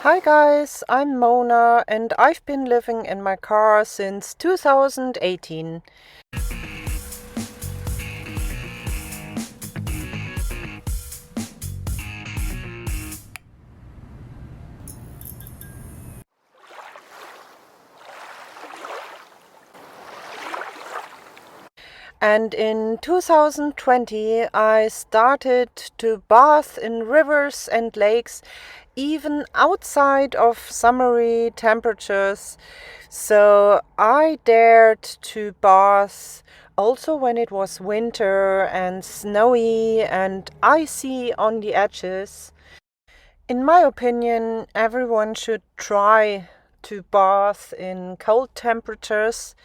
Hi guys, I'm Mona and I've been living in my car since 2018. And in 2020 I started to bath in rivers and lakes even outside of summery temperatures. So I dared to bath also when it was winter and snowy and icy on the edges. In my opinion, everyone should try to bath in cold temperatures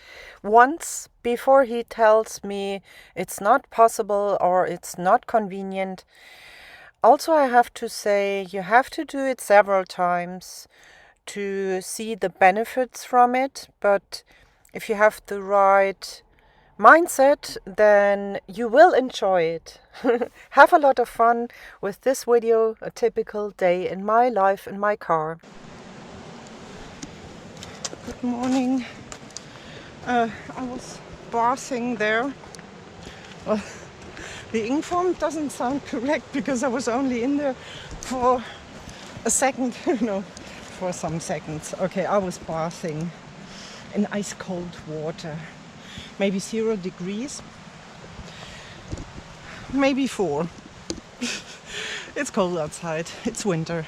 once before he tells me it's not possible or it's not convenient. Also, I have to say you have to do it several times to see the benefits from it, but if you have the right mindset, then you will enjoy it. Have a lot of fun with this video, a typical day in my life in my car. Good morning. I was bathing there. Well, the inform doesn't sound correct because I was only in there for a second, for some seconds. Okay, I was bathing in ice cold water. Maybe 0 degrees, maybe 4. It's cold outside, it's winter.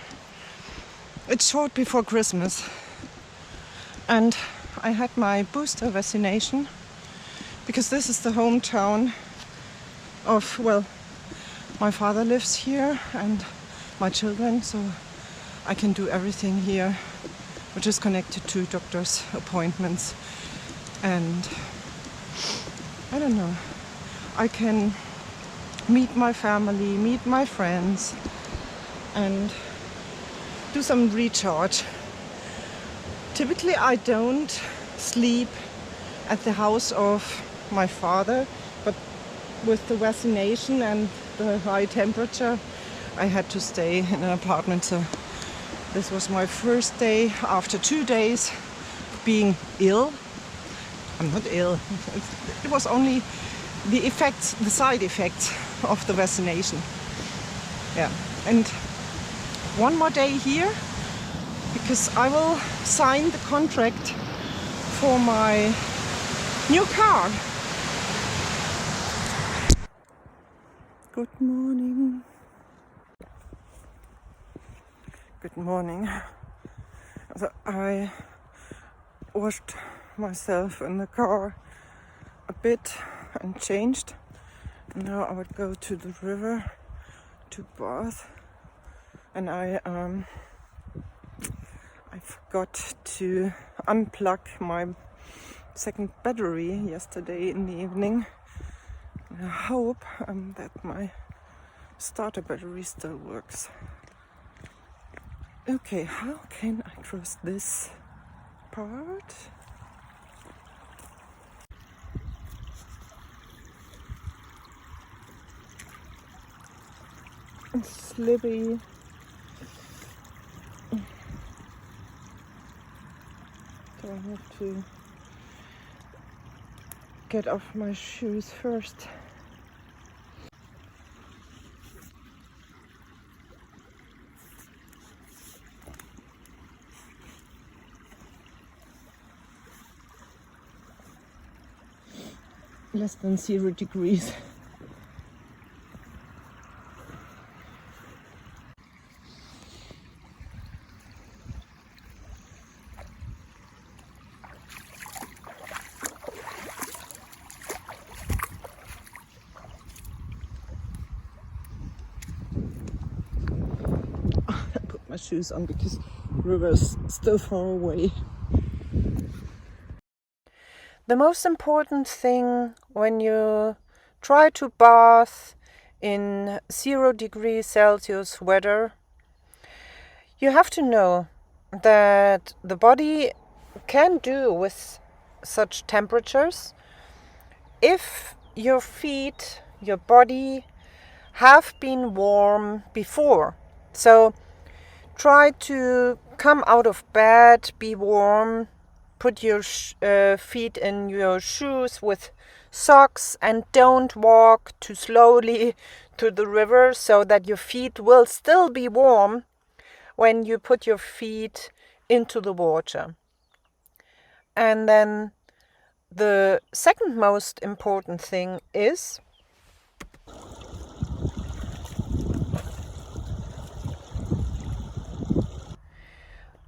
It's short before Christmas. And I had my booster vaccination because this is the hometown of, well, my father lives here and my children, so I can do everything here which is connected to doctor's appointments. And I don't know, I can meet my family, meet my friends and do some recharge. Typically I don't sleep at the house of my father, but with the vaccination and the high temperature I had to stay in an apartment. So this was my first day after 2 days being ill. I'm not ill, it was only the effects, the side effects of the vaccination. Yeah, and one more day here because I will sign the contract for my new car. Good morning. Good morning. So I washed myself in the car a bit and changed. Now I would go to the river to bath, and I forgot to unplug my second battery yesterday in the evening. I hope that my starter battery still works. Okay, how can I cross this part? It's slippery. So I have to get off my shoes first. Less than 0 degrees. I put my shoes on because the river is still far away. The most important thing when you try to bath in 0 degrees Celsius weather, you have to know that the body can do with such temperatures if your feet, your body have been warm before. So try to come out of bed, be warm, put your feet in your shoes with socks, and don't walk too slowly to the river so that your feet will still be warm when you put your feet into the water. And then the second most important thing is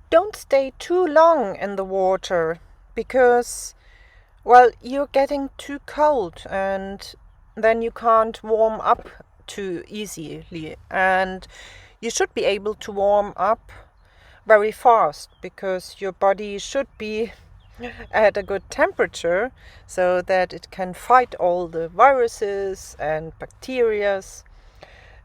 don't stay too long in the water because, well, you're getting too cold and then you can't warm up too easily. And you should be able to warm up very fast because your body should be at a good temperature so that it can fight all the viruses and bacteria.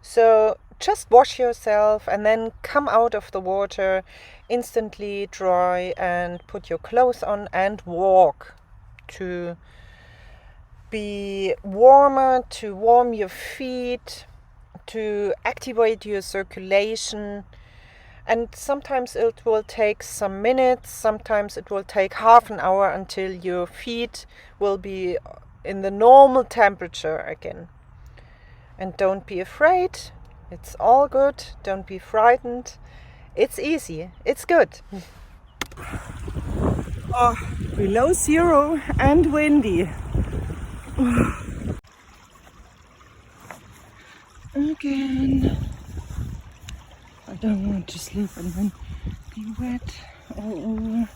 So just wash yourself and then come out of the water instantly dry and put your clothes on and walk to be warmer, to warm your feet, to activate your circulation. And sometimes it will take some minutes, sometimes it will take half an hour until your feet will be in the normal temperature again. And don't be afraid, it's all good, don't be frightened. It's easy, it's good. Below zero and windy. Again. I don't want to slip and then be wet all over.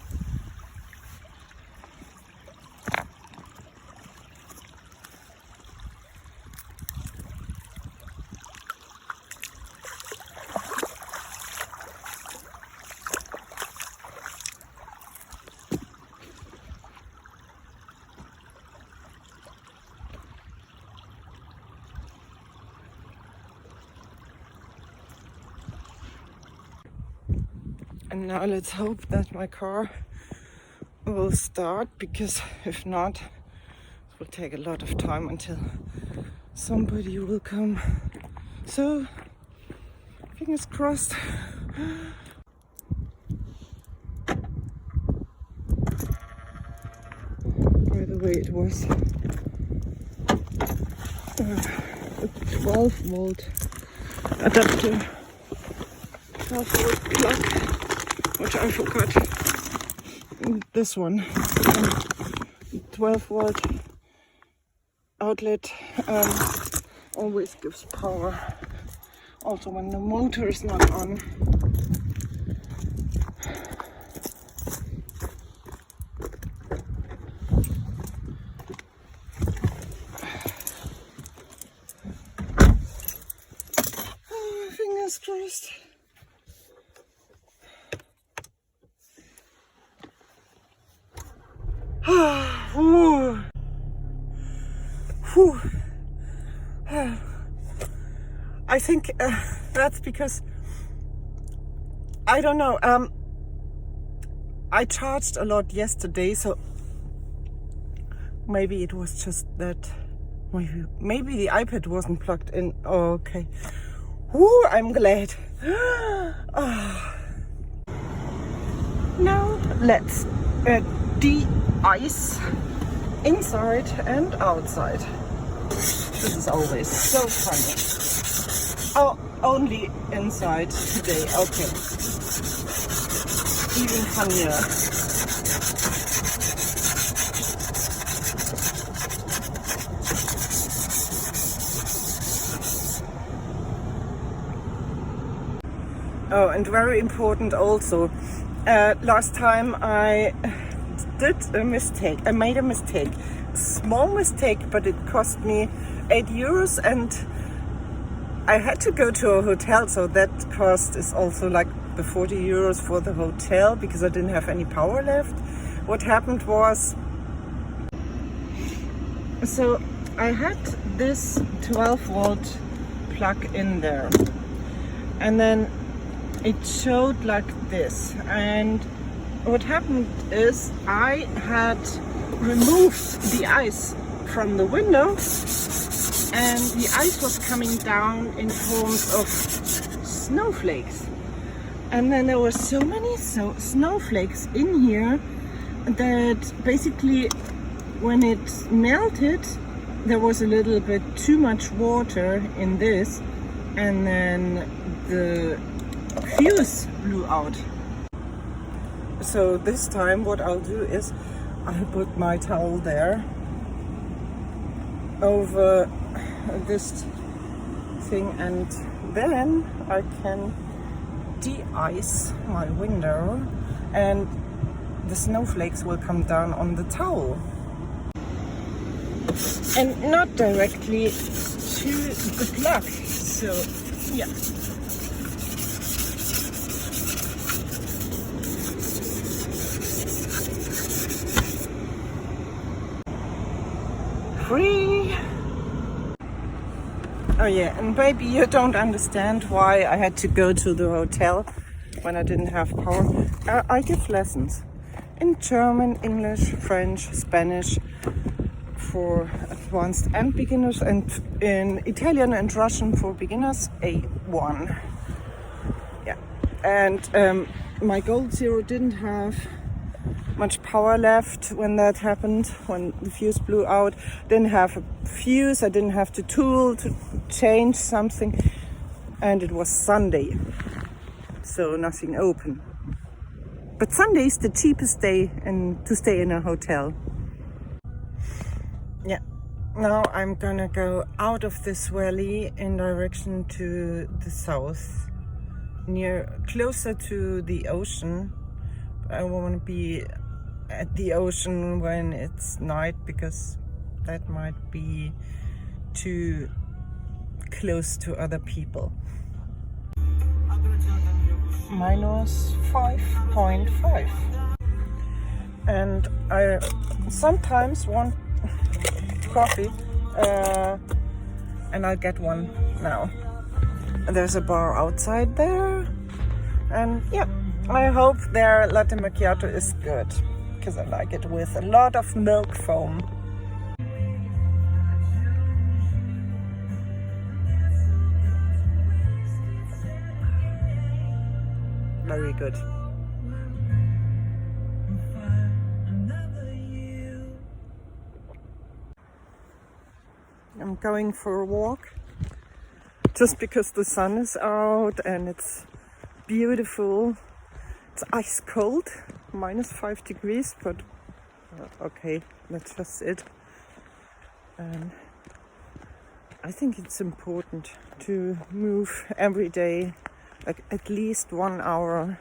And now let's hope that my car will start, because if not, it will take a lot of time until somebody will come. So, fingers crossed. By the way, it was a 12 volt adapter, 12 volt plug, which I forgot. This one, 12 volt outlet, always gives power, also when the motor is not on. Fingers crossed. I think that's because, I don't know, I charged a lot yesterday, so maybe it was just that, maybe the iPad wasn't plugged in. Oh, okay. Woo, I'm glad. Now let's de-ice inside and outside. This is always so funny. Oh, only inside today. Okay. Even funnier. Oh, and very important also. Last time I did a mistake. I made a mistake. A small mistake, but it cost me €8, and I had to go to a hotel, so that cost is also like the €40 for the hotel, because I didn't have any power left. What happened was, so I had this 12 volt plug in there, and then it showed like this, and what happened is I had removed the ice from the window, and the ice was coming down in forms of snowflakes. And then there were so many snowflakes in here that basically when it melted, there was a little bit too much water in this, and then the fuse blew out. So this time what I'll do is I'll put my towel there over this thing, and then I can de-ice my window and the snowflakes will come down on the towel and not directly to the plug. So yeah. Free. Oh yeah, and maybe you don't understand why I had to go to the hotel when I didn't have power. I give lessons in German, English, French, Spanish for advanced and beginners, and in Italian and Russian for beginners, A1. Yeah, and my Gold Zero didn't have much power left when that happened, when the fuse blew out. Didn't have a fuse, I didn't have the tool to change something, and it was Sunday, so nothing open. But Sunday is the cheapest day to stay in a hotel. Yeah, now I'm gonna go out of this valley in direction to the south, closer to the ocean. I want to be at the ocean when it's night, because that might be too close to other people. Minus 5.5. And I sometimes want coffee, and I'll get one now. There's a bar outside there, and yeah, I hope their latte macchiato is good, because I like it with a lot of milk foam. Very good. I'm going for a walk just because the sun is out and it's beautiful. It's ice cold, minus 5 degrees, but okay, that's just it. And I think it's important to move every day, like at least 1 hour,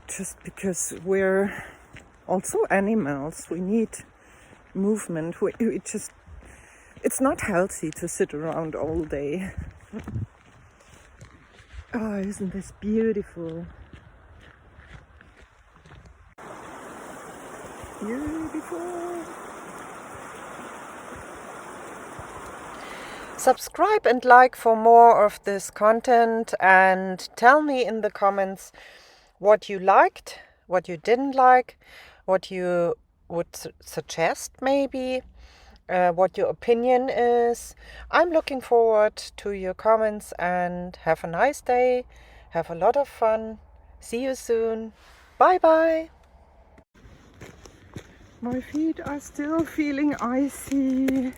just because we're also animals. We need movement. It's not healthy to sit around all day. Oh, isn't this beautiful? Beautiful. Subscribe and like for more of this content, and tell me in the comments what you liked, what you didn't like, what you would suggest maybe, what your opinion is. I'm looking forward to your comments, and have a nice day. Have a lot of fun. See you soon. Bye bye. My feet are still feeling icy.